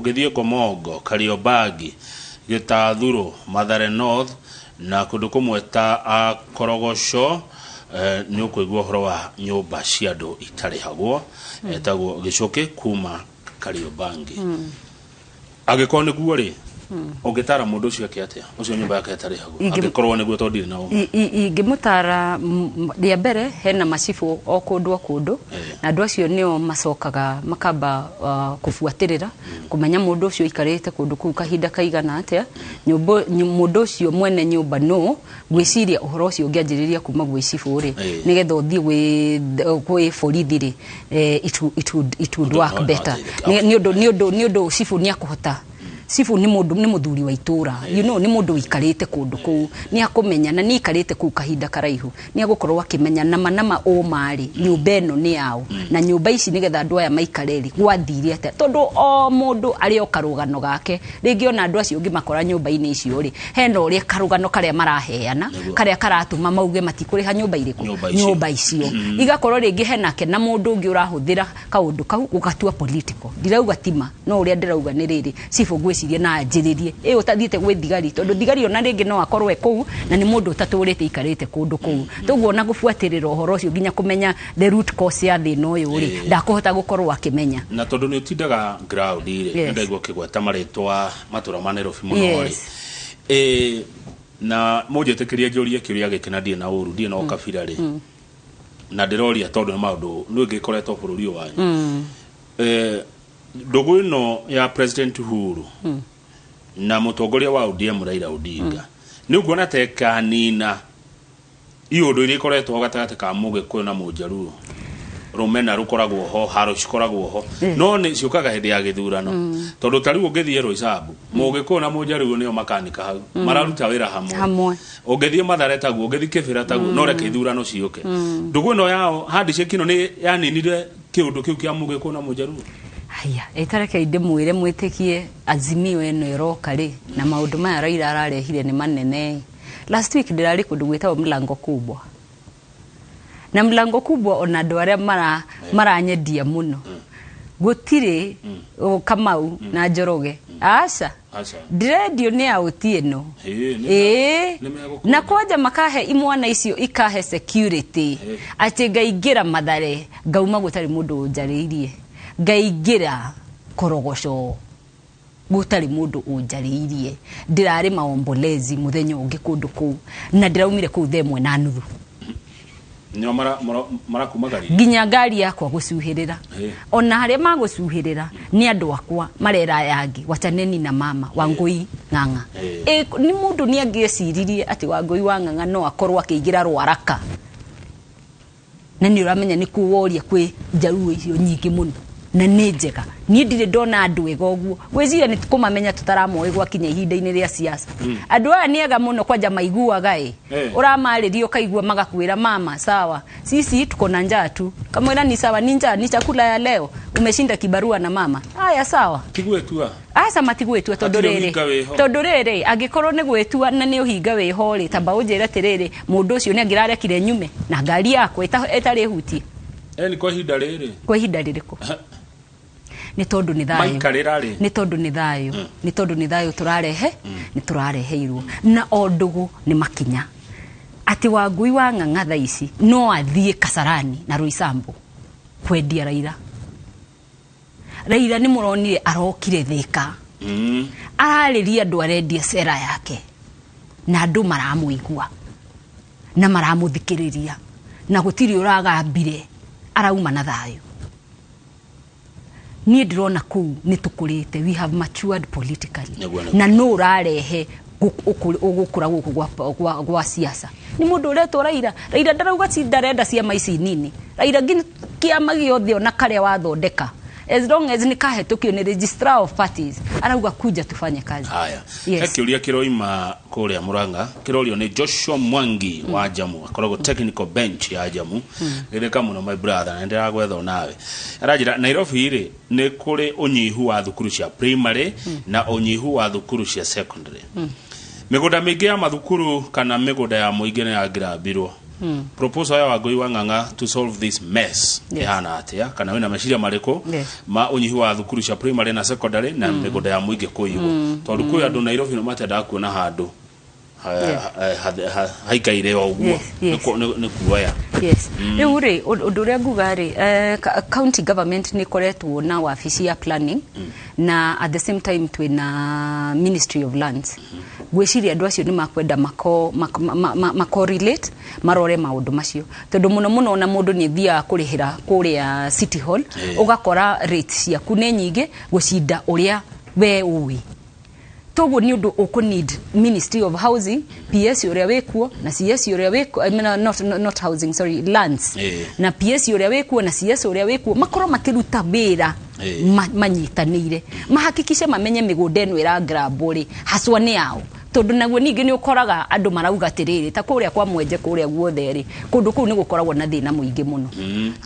ugithie Komogo, Kariobangi, Gitathuro, Mathare North na kundu kumwe ta Korogosho ni ukuigua uhoro wa nyumba cia andu itarihagwo etagwo Gicoki kuma Kariobangi. Agikorwo niguo ri ungitara mundu ucio akiatia ucio nyumba yake itarihagwo agikorwo niguo tondire na ingimutara ria mbere hena macifu o kundu na andu acio nio macokaga makamba kufuatirira kumenya mundu ucio ikarite kundu kuu kahinda kaigana atia mundu ucio mwene nyumba no gwiciria uhoro ucio ungianjiriria kuma gwicifu ri nigetha uthie gwi borithi ri it would work better ni undu cifu ni akuhota sifu ni muthuri wa itura you know ni mundu ikarite kundu kuu ni akumenya na ni ikarite kuu kahinda karaihu ni agukorwo akimenya nama o mari nyumba eno ni yao na nyumba ici nigetha andu aya maikareri gwathire ate tondu o mundu ari o karugano gake ringi ona andu acio ngimakora nyumba-ini icio ri hena uri karugano karia maraheana karia karatuma mauge matikuriha nyumba iriku nyumba icio igakorwo ringi henake na mundu ungi urahuthira kaundu kau ugatua political ndirauga tima no uri ndirauga ni riri sifu gwicirie na njiririe utathiete gwe thigari tondu thigari ona ringi no akorwe kuu na ni mundu utaturite ikarite kundu kuu toguo na gufuatirira uhoro ucio nginya kumenya the root cause ya thina uyu ri ndakuhota gukorwo akimenya na tondu ni utindaga ground ri ndaigua kigweta maritwa matura ma Nairobi muno ri na mujetikiria njurie kiuria gikina ndie na uru ndie no kabira ri na ndiroria tondu ni maundu ni ngikoretwo bururi wanyu ndugu ino ya President Uhuru na mutongoria wa ODM Raila Odinga ni uguona tekanina iundu iri koretwo gatagate ka Mugikuyu na Mujaruo rumena rukoragwo ho haro cikoragwo ho no ni ciukaga hindi ya githurano tondu tariu ungithie Roysambu Mugikuyu na Mujaruo nio makanika hau mararuta wira hamwe ungithie Mathare taguo ungithie Kibira taguo no reke ithurano ciuke ndugu ino yao handishe kino ni yaninire kiundu kiu kia Mugikuyu na Mujaruo. Haya, itareke inde mwire mwitikie Azimio eno iroka ri na maundu maya Raila ararehire ni manene. Last week ndirari kundu gwetao Mlango Kubwa. Na Mlango Kubwa ona andu aria maranyedia muno. Gutire Kamau na Njoroge. Aca. Ndiredio ni auti eno. Na kwaja makahe imwana icio ikahe security. Ati ngaigira Mathare ngauma gutari mundu njariirie. Ngaigira Korogosho gutari mundu unjariirie ndirari maombolezi muthenya ungi kundu kuu na ndiraumire kuu themwe na nuthu nyo mara kumagari ginya ngari yakwa gucuhirira ona haria magucuhirira ni andu akwa marera yangi wataneni na mama Wangui Ng'ang'a ni mundu ni angiciririe ati Wangui wa Ng'ang'a no akorwo akigira rwaraka na ni uramenya ni kuworia kwi Jaruo icio nyingi muno na nejega ni ndire ndona andu ega oguo gwiciria ni tukumamenya tutaramoi gwakinya ihinda-ini ria siasa andu aya ni ega muno kwanja maiguaga uramaririo kaigua magakwira mama sawa sisi tuko na njaa tu kamwira ni sawa ni njaa ni chakula ya leo umeshinda kibarua na mama haya sawa tigwetua asa matigwetua tondu riri agikorwo ni gwetua na ni uhinga we hori tamba unjira tiriri mundu ucio ni angirarekire nyume na ngari yakwa etari huti ni kwa ihinda ririku ni tondu ni thayo ni tondu ni thayo turarehe ni turareheirwo na ondugu ni makinya ati Wangui wa Ng'ang'a tha ici no athie Kasarani na Roysambu kwendia Raila ni muronire arokire Thika arariria andu arendia sera yake na andu maramuigua na maramuthikiriria na gutiri uragambire arauma na thayo ni ndirona kuu ni tukurite we have matured politically na no urarehe ugukura guku gwa siasa ni mundu uretwo Raila ndarauga ci ndarenda ciama ici nini Raila ngini kiama giothe ona karia wathondeka as long as ni kahetukio ni registrar of parties arauga kuja tufanye kazi haya kiuria kiroima kuria Murang'a kirorio ni Joshua Mwangi wa Jamu akoragwo technical bench ya Jamu reka muno my brother na ndira gwetho nawe arajira Nairobi ri ni kuri unyihu wa thukuru cia primary na unyihu wa thukuru cia secondary migunda mingi ya mathukuru kana migunda ya muingi ya ngirambirwo proposal ya Wangui wa Ng'ang'a to solve this mess yana atia kana wina meciria mariko ma unyihi wa thukuru cia primary na secondary na migoda ya muingi kuigo tondu kuya andu Nairobi no matenda kuona handu haikaire wa uguo ni kuoya riu ri undu ria nguga ri county government ni koretwo na wabici ya planning na at the same time twina Ministry of Lands gwiciria andu acio ni makwenda mako relate marore maundu macio tondu muno na mundu ni thia kurihira kuria City Hall ugakora rates ciaku ni nyingi gucinda uria we uwi togo ni undu ukunid Ministry of Housing PS uria wekuo na CS uria wekuo not housing sorry lands na PS uria wekuo na CS uria wekuo makoro makiruta wira manyitanire mahakikishe mamenye migunda eno ira graburi haswa ni yao tondu naguo ningi ni ukoraga andu marauga tiriri ta kuria kwa mwenje kuria guothe ri kundu kuu ni gukoragwo na thina muingi muno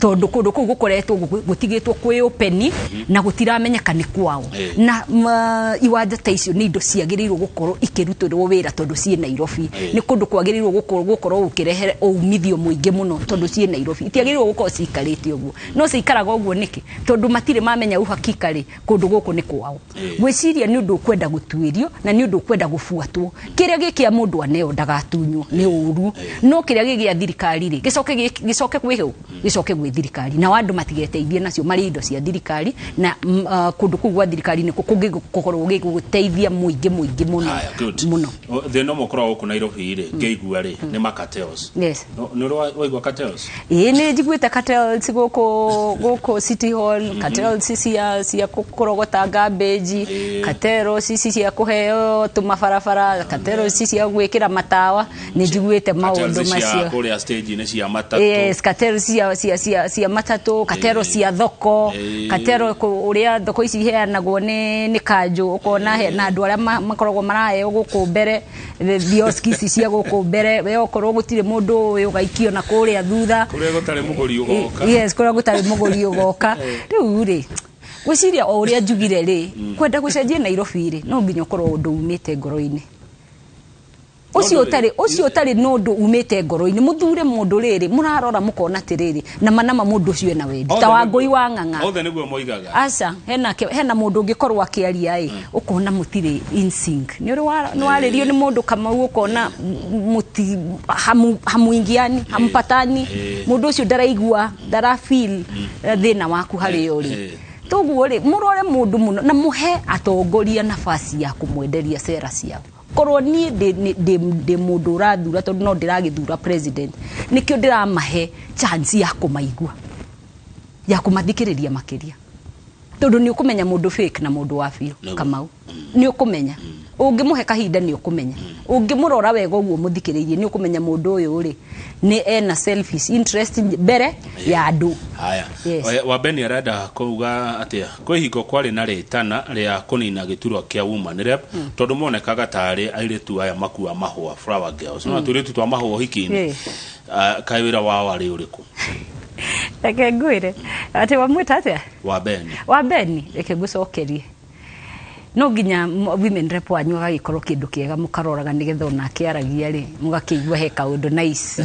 tondu kundu kuu gukoretwo gutigitwo kwi openi na gutiramenyeka ni kwao na iwanja ta icio ni indo ciagirirwo gukorwo ikirutwo wira tondu cie Nairobi ni kundu kwagirirwo gukorwo ukirehere umithio muingi muno tondu cie Nairobi itiagirirwo gukorwo cikarite uguo no cikaraga uguo niki tondu matire mamenya uhakika ri kundu guku ni kwao gwiciria ni undu kwenda gutuirio na ni undu kwenda gufuatwo kiria gikia mundu aneo ndagatunywo ni uru no kiria gigia thirikari ri gicoke gwi thirikari na wandu matigeteithie nacio mari indo cia thirikari na kundu kugwa thirikari ni kukorwo giguteithia muingi muno the no mokoro ku Nairobi ri ngeigua ri ni makatels no waigwa cartels ni njiguite cartels goko City Hall cartels cia kukorogota garbage cartels cia kuheo tumafarafara katero sisi ya gwekera matawa nijiguite maundu macio kuria stage ni cia matatu katero cia matatu katero cia thoko katero uria thoko ici heanagwo ni kanju ukona he na andu aria makoragwo marae guku mbere bioski ici cia guku mbere we okorwo gutire mundu uyu gaikio na kuria thutha kuria gutare muguri ugoka kuria gutare muguri ugoka riu ri gwiciria o uria njugire ri kwenda gucenjia Nairobi ri no nginya ukorwo undu umite ngoro-ini ucio tari nundu umite ngoro-ini muthure mundu riri murarora mukona tiriri na manama mundu ucio ena wendi ta Wangui wa Ng'ang'a othe niguo moigaga aca hena mundu ungikorwo akiaria ukona mutire in sync ni waririo ni mundu kama ukona muti hamuingiani hampatani mundu ucio ndaraigua ndara feel thina waku hari uri toguo ri murore mundu muno na muhe atongoria nafasi ya kumwenderia sera ciao korwo ni de mundu rathura tondu no ndiragithura president nikio ndiramahe chance ya kumaigua ya kumathikiriria makiria tondu ni ukumenya mundu fake na mundu wa fio Kamau ni ukumenya ungimuhe kahinda ni ukumenya ungimurora wega uguo muthikiririe ni ukumenya mundu uyu ri ni ena selfish interest mbere ya andu haya Wabeni arada kuuga atia kwihiko kwari na ritana ria kunina gituro kia woman rep tondu monekaga tari airetu aya makua mahua flower girls no turitu twa mahua hikini kaiwira wao ari uriku eke ngwire ati wamwita atia Wabeni eke gucokerie no ginya women rep wanyu gagikorwo kindu kiega mukaroraga nigetha ona kiaragia ri mugakiigua he kaundu nice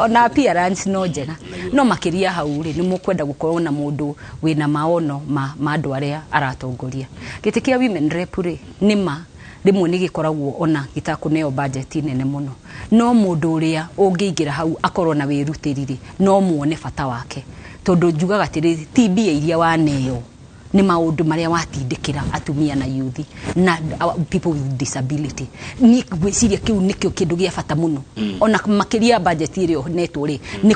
ona appearance no njega no makiria hau ri ni mukwenda gukorwo na mundu wina maono ma andu aria aratongoria gitikia women rep ri nima rimwe ni gikoragwo ona gitakuneo budget nene muno no mundu uria ungiingira hau akorwo na wirutiriri no muone bata wake tondu njugaga tiri TB iria waneo ni maundu maria watindikira atumia na youth na people with disability ni gwiciria kiu nikio kindu gia bata muno ona makiria budget irio netwo ri ni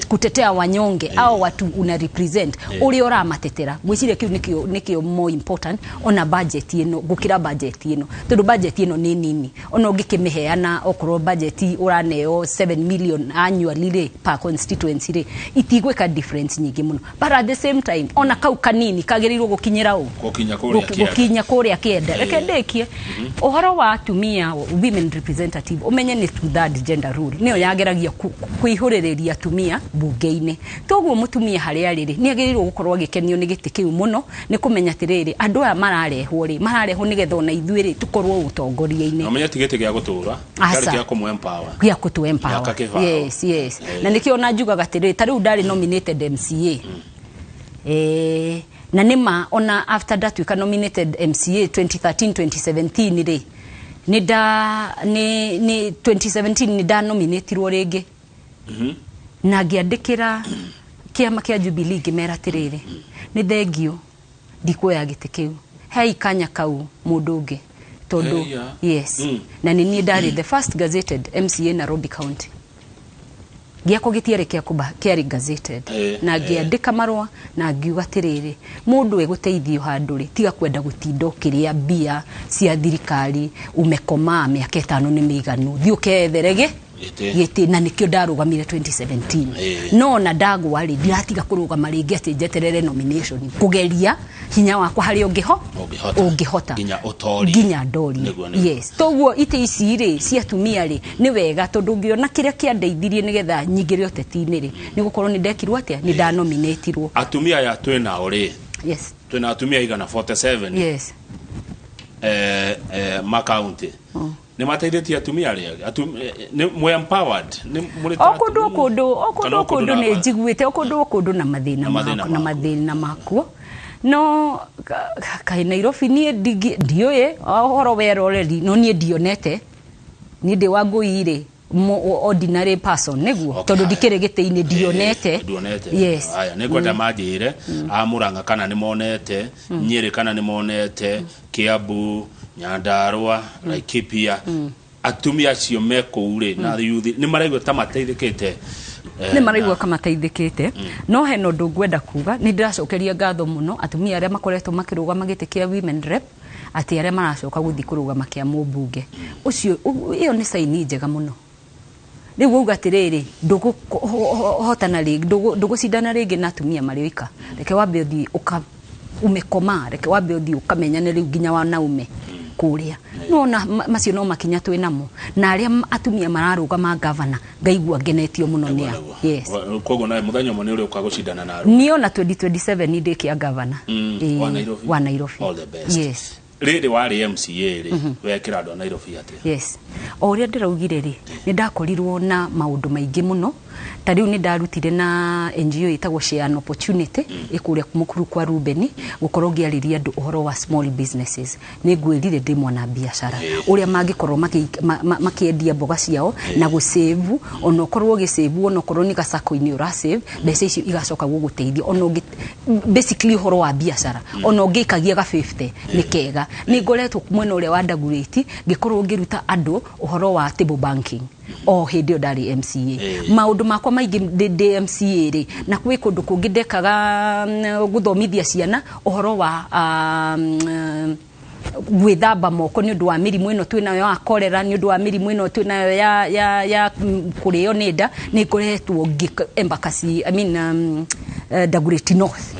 kutetea wanyonge au watu una represent uri ora matetera gwiciria kiu nikio more important ona budget ino gukira budget ino tondu budget ino ni nini ona ungikimiheana okorwo budget uraneo 7 million annually per constituency ri itigweka difference nyingi muno but at the same time ona kau kanini kagerirwo gukinyira u gukinya kuria kienda reke ndekie uhoro wa atumia women representative umenye ni third gender rule niyo yageragia kwihurireria atumia bunge-ini toguo mutumia haria riri ni agerirwo gukorwo agikenio ni giti kiu muno ni kumenya tiriri andu aya mararehwo nigetha ona ithuĩ ri tukorwo utongoria-ini amenya tigete gia gutura kari gia kumu empower yes na nikio na njugaga tiriri tariu ndari nominated MCA na nima ona after that we can nominated MCA 2013 2017 ri ni 2017 ni da nominatirwo ringi na ngiandikira kiama kia Jubilee ngimera tiriri ni thengio ndikuoya giti kiu hei kanya kau mundu ungi tondu yes na ni ndari the first gazetted MCA Nairobi County giako gitiere kia kuba kiari gazetted na giandika marwa na ngiuga tiriri mundu eguteithio handuri tiga kwenda gutindo kiria bia cia thirikari umekoma miaka 5 ni miganu thiuke giti na nikio ndarugamire 2017 no na ndagwa ri ndiratiga kurugama ringi ati njeterere nomination kugeria hinya wakwa hari ungihota ginya ndori yes toguo ite ici ri cia tumia ri ni wega tondu ngiona kiria kiandeithirie nigetha nyingire oteti-ini ri ni gukorwo ni ndekirwo atia ni ndanominatirwo atumia ya twina uri yes twina atumia igana 47 yes ma county ni mateithĩtie atumia ri ni mo empowered ni muri okundo ne jiguite okundo na mathina makuo no kai Nairobi ni ndioye ohoro weroreri no ni ndionete ni ndi wanguire ordinary person neguo tondu ndikire gite-ini ndionete yes aya ne kwenda majire amuranga kana ni monete Nyeri kana ni monete Kiambu Nyandarua Laikipia atumia cio meko ure na yuthi ni maraigwa ta mateithikite ni maraigwa kama mateithikite no heno ndungwenda kuga ni ndiracokeria ngatho muno atumia aria makoretwo makirugama gite kia women rep ati aria maracoka guthi kurugama kia mumbunge ucio iyo ni saini njega muno riu uga tiriri hotana ringi ndugusindana ringi na atumia marioika reke wambe uthi umekoma reke wambe uthi ukamenya ni riu ginya wanaume kuria nona macio no makinya twinamo na aria atumia mararugama governor ngaigua ngenetio muno nia yes kogo na muthanya mone uri ukagucindana na niona 2027 ni ndikia governor wa Nairobi all the best yes riri wari MCA ri wekira ndo Nairobi ati yes oria ndiraugire ri ni ndakorirwo na maundu maingi muno tariu ni ndarutire na NGO itagwo Share an Opportunity ikuria kumukuru kwa Ruben gukorwo ngiariria andu uhoro wa small businesses ni ngwirire ndi mwana biashara uria mangikorwo makiendia mboga ciao na gusave ono korwo gisave ono korwo ni gasako-ini ura save mbeca icio igacoka guguteithia ono basically uhoro wa biashara ono ngikagia ga 50 ni kega ni ngoretwo mwena uria wa Dagoretti ngikorwo ngiruta andu uhoro wa table banking o hindi ndari MCA maundu makwa maingi ndi MCA ri na kwi kundu kungi ndekaga guthomithia ciana uhoro wa gwithamba moko ni undu wa mirimu ino twinayo ya kolera ni undu wa mirimu ino twinayo ya kurio ni nda ni ngoretwo embakasi Dagoretti North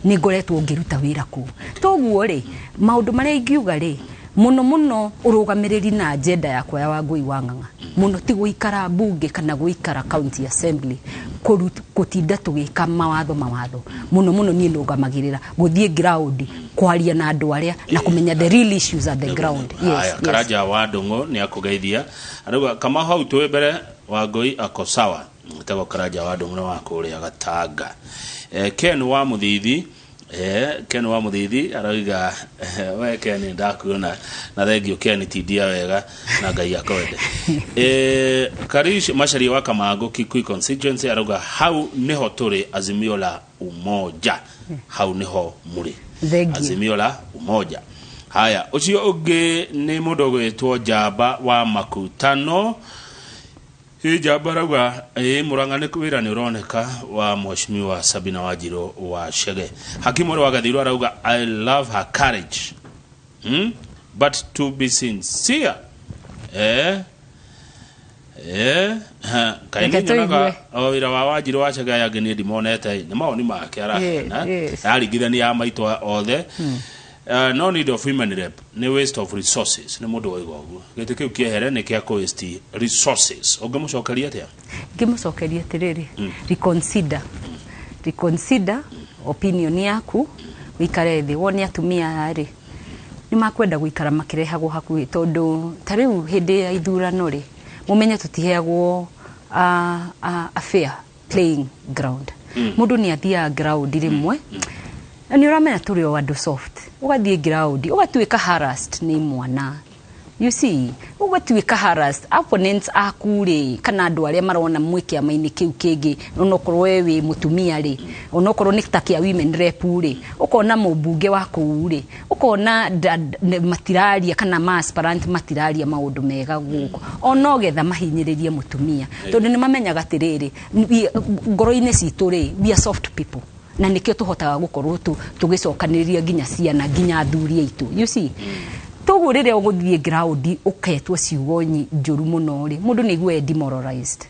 ni ngoretwo ngiruta wira ku toguo ri maundu maria ingiuga ri muno urugamiriri na agenda yakwa ya Wangui wa Ng'ang'a muno ti guikara bunge kana guikara county assembly kutinda tugika mawatho muno ni ndugamagirira guthie ground kwaria na andu aria na kumenya the real issues at the ground yes Karaja wa Ndung'u ni akugeithia aruga kama hau twe mbere Wangui akosawa mutago Karaja wa Ndung'u wa kuria Gatanga Ken wa Muthithi arauga we Ken ndakuona na thengio Ken tidia wega na Ngai akwende Karish Macharia wa Kamango Kikui constituency arauga hau niho turi Azimio la Umoja hau niho muri Azimio la Umoja haya ucio ungi ni mundu gwitwo Jamba wa Makutano Jamba arauga Murang'a wira ni uroneka wa Mheshimiwa Sabina Wanjiru wa Chege Hakimu wa Gathirũ arauga I love her courage but to be sincere Kaingi nyonaga o wira wa Wanjiru wa Chege yangi ni ndimonete ni maoni make arahena aringithania ya maitwa othe. No need of women rep ni waste of resources ni mundu wa igogu gite kiu kiehere ni kia waste resources ungemucokeria atia? Ngimucokeria tiriri reconsider opinion yaku wikare thi woni atumia ari ni makwenda guikara makirehagwo hakuhi tondu tariu hindi ya ithurano ri mumenye tutiheagwo a fair playing ground. Mundu ni athia ground rimwe na ni uramenya turi o andu soft ugathie ground ugatuika harassed ni mwana. You see, ugatuika harassed opponents akure kana andu aria marona mwikia maini kiu kingi onokorwo wewe mutumia ri onokorwo ni takia women rep ri ukona mubunge wako ri ukona matiraria kana aspirant matiraria maundu mega guko ono getha mahinyiririe mutumia tondu ni mamenyaga tiriri ngoro-ini citu ri we are soft people na nikio tuhotaga gukorwo tugicokaniria ginya ciana ginya athuri aitu. You see, togu rire uguthie ground uketwo ciugo njuru muno ri mundu ni gwe demoralized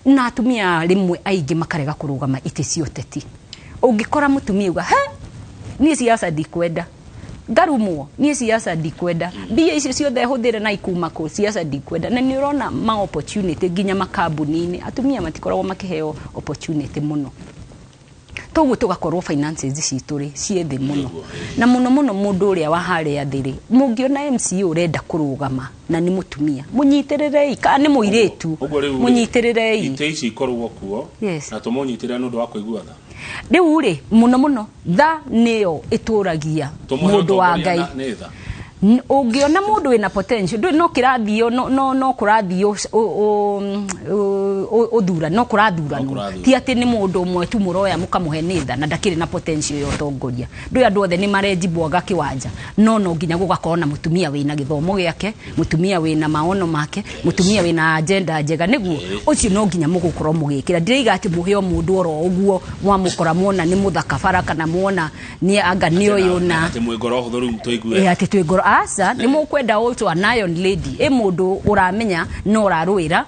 na atumia rimwe aingi makarega kurugama iti cioteti. Ungikora mutumia uga ni siasa ndikwenda ngarumwo ni siasa ndikwenda bia icio ciothe huthire na ikuma ko siasa ndikwenda na ni urona ma opportunity ginya makambuni-ini atumia matikoragwo makiheo opportunity muno. Togu tugakorwo finances cituri ciethe muno na muno mundu uria wa hare athiri mungiona MC urenda kurugama na ni mutumia munyitirire ka ni muiretu munyitirire ite ici ikorwo kuo na tumunyitirire nundu wa kuigua tha riu ri muno tha niyo ituragia mundu wa Ngai. Ungiona mundu wina potential ndu no kirathio no kurathio udura no kurathurano ti ati ni mundu umwe tu muroya mukamuhe nitha na ndakiri na potential yo tongoria ndu andu othe ni marejibwo gakiwanja no nginya gugakorwo na mutumia wina githomo giake mutumia wina maono make mutumia wina agenda njega niguo ucio no nginya mugukorwo mugikira ndiriga ati muheo mundu oro uguo mwamukora muona ni muthaka baraka na muona ni anga ni uyu na ati mwigoro huthoru mtoigwe ati twigoro asa ni mukwenda also an iron lady mundu uramenya no urarwira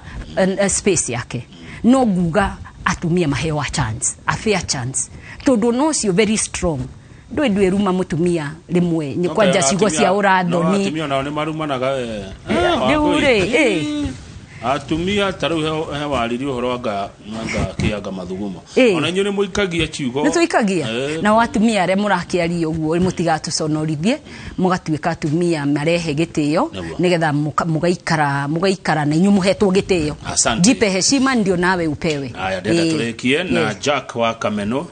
space yake no guga atumia maheo a chance a fair chance tondu no cio very strong ndwe ruma mutumia rimwe ni kwanja cigo cia urathoni atumia nao ni marumanaga atumia taru he wariri uhoro anga kianga mathugumo ona inyu ni muikagia ciugo ni tuikagia na watumia re murakiaria uguo mutigatuconorithie mugatuika atumia marehe gitio nigetha mugaikara na inyu muhetwo gitio jipe heshima ndio nawe upewe. Aya ndenda turekie na Jack wa Kameno.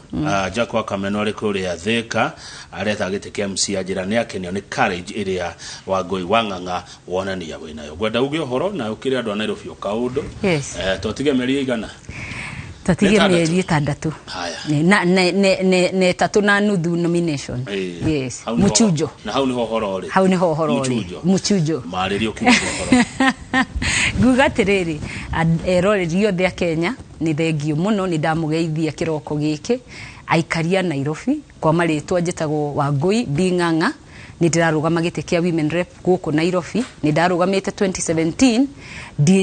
Jack wa Kameno ari kuria Thika areta gitikia MC ajira ni akenio ni courage iria Wangui wa Ng'ang'a wonania winayo gwenda uge uhoro na ukiri andu ana Nairobi ukaundo totige meri igana tatige meri 6 haya ne 3 na nuthu nomination muchujo na hau ni hohoro ri muchujo maririo kihoro guga tiriri eroreri yothe Kenya ni thengio muno ni ndamugeithia kiroko giki aikaria Nairobi kwa maritwa njitagwo Wangui B Ng'ang'a ni ndirarugama gite kia women rep guku Nairobi ni ndarugamite 2017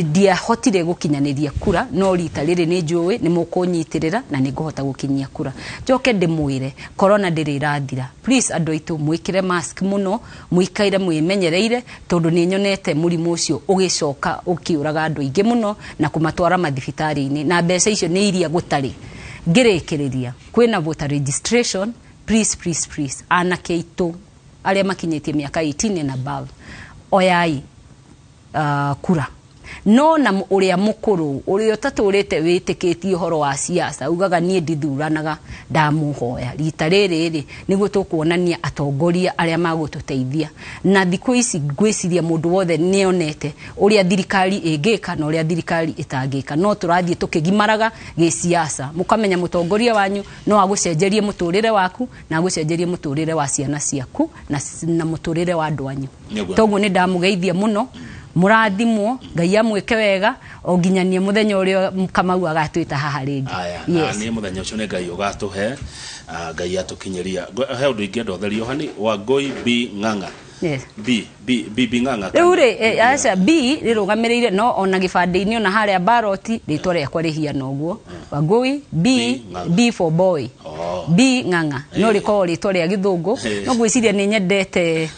dia hotire gukinyaniria kura no rita riri ni njui ni mukunyitirira na ni nguhota gukinyia kura njoke ndimwire corona ndiri irathira please andu aitu mwikire mask muno mwikaire mwimenyereire tondu ni nyonete murimu ucio ugicoka ukiuraga andu ingi muno na kumatwara mathibitari-ini na mbeca icio ni iria gutari ngirikiriria kwina voter registration please anake itu aria makinyetie miaka 18 and above oyai kura no na uria mukuru uria taturite witikitie horo wa siasa ugaga nie ndithuranaga ndamuhoya rita riri niguo tukuonania atongoria aria magututeithia na thiku ici gwiciria mundu wothe nionete uria thirikari ingika na uria thirikari itangika no turathie tukigimaraga gi siasa mukamenya mutongoria wanyu no agucenjerie muturire waku na agucenjerie muturire wa ciana ciaku na muturire wa andu anyu toguo ni ndamugeithia muno murathimwo Ngai amwike wega oginyanie muthenya uria Kamau agatwita haha ringi ni muthenya ucio ni Ngai ugatuhe Ngai atukinyeria he undu ingi ndotherio hani Wangui B Ng'ang'a Yes. B nganga Ure acha B rirugamirire no ona gibande-ini ona haria baroti ritwa riakwa rihiana uguo Wangui B for boy. B nganga no riko ritwa ria githungu no gwiciria ni nyendete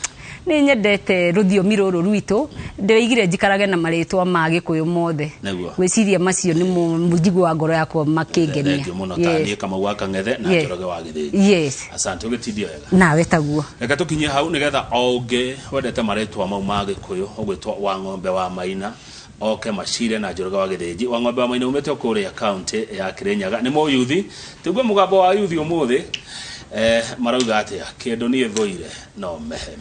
ruthiomi ruru rwitu ndirigire njikarage na maritwa ma Gikuyu mothe gwiciria macio ni mujigu wa ngoro yakwa makingenia ndio muno tani kama gwaka ngethe na njoroge wa githii yes asante ugitindio wega nawe taguo reka tukinye hau nigetha onge wendete maritwa mau ma Gikuyu ugwitwa wa ng'ombe wa Maina oke macire na njoroge wa githii wa ng'ombe wa Maina umete kuri account ya Kirinyaga ni mo yuthi tigwe mugambo wa yuthi umuthi marauga atia kindu ni thoire no mehe